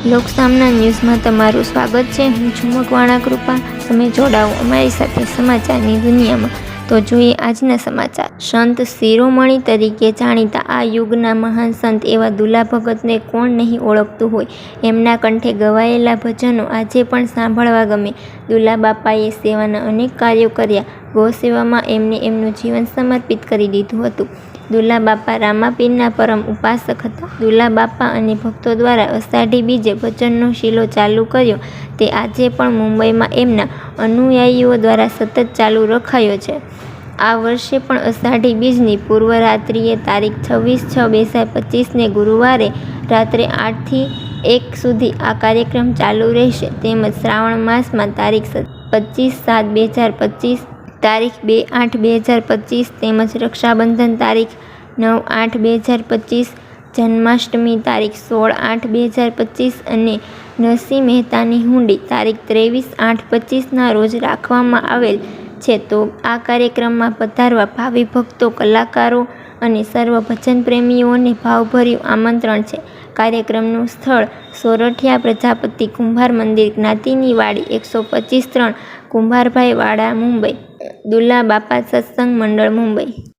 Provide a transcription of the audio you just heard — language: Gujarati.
લોકસામના ન્યૂઝમાં તમારું સ્વાગત છે. હું છું મકવાણા કૃપા. તમે જોડાઓ અમારી સાથે સમાચારની દુનિયામાં. તો જોઈએ આજના સમાચાર. સંત શિરોમણી તરીકે જાણીતા આ યુગના મહાન સંત એવા દુલા ભગતને કોણ નહીં ઓળખતું હોય. એમના કંઠે ગવાયેલા ભજનો આજે પણ સાંભળવા ગમે. દુલા બાપાએ સેવાના અનેક કાર્યો કર્યા. ગૌ સેવામાં એમને એમનું જીવન સમર્પિત કરી દીધું હતું. દુલા બાપા રામાપીરના પરમ ઉપાસક હતા. દુલા બાપા અને ભક્તો દ્વારા અષાઢી બીજે ભજનનો શીલો ચાલુ કર્યો તે આજે પણ મુંબઈમાં એમના અનુયાયીઓ દ્વારા સતત ચાલુ રખાયો છે. આ વર્ષે પણ અષાઢી બીજની પૂર્વ રાત્રિએ તારીખ 26/6/2025ને ગુરુવારે રાત્રે 8 થી 1 સુધી આ કાર્યક્રમ ચાલુ રહેશે. તેમજ શ્રાવણ માસમાં તારીખ 25/7/2025, તારીખ 2/8/2025 તેમજ રક્ષાબંધન તારીખ 9/8/2025, જન્માષ્ટમી તારીખ 16/8/2025 અને નરસિંહ મહેતાની હુંડી તારીખ 23/8/25ના રોજ રાખવામાં આવેલ છે. તો આ કાર્યક્રમમાં પધારવા ભાવિ ભક્તો, કલાકારો અને સર્વ ભજન પ્રેમીઓને ભાવભર્યું આમંત્રણ છે. કાર્યક્રમનું સ્થળ સોરઠિયા પ્રજાપતિ કુંભાર મંદિર, જ્ઞાતિની વાડી, 125-3 કુંભારભાઈ વાડા, મુંબઈ. દુલા બાપા સત્સંગ મંડળ, મુંબઈ.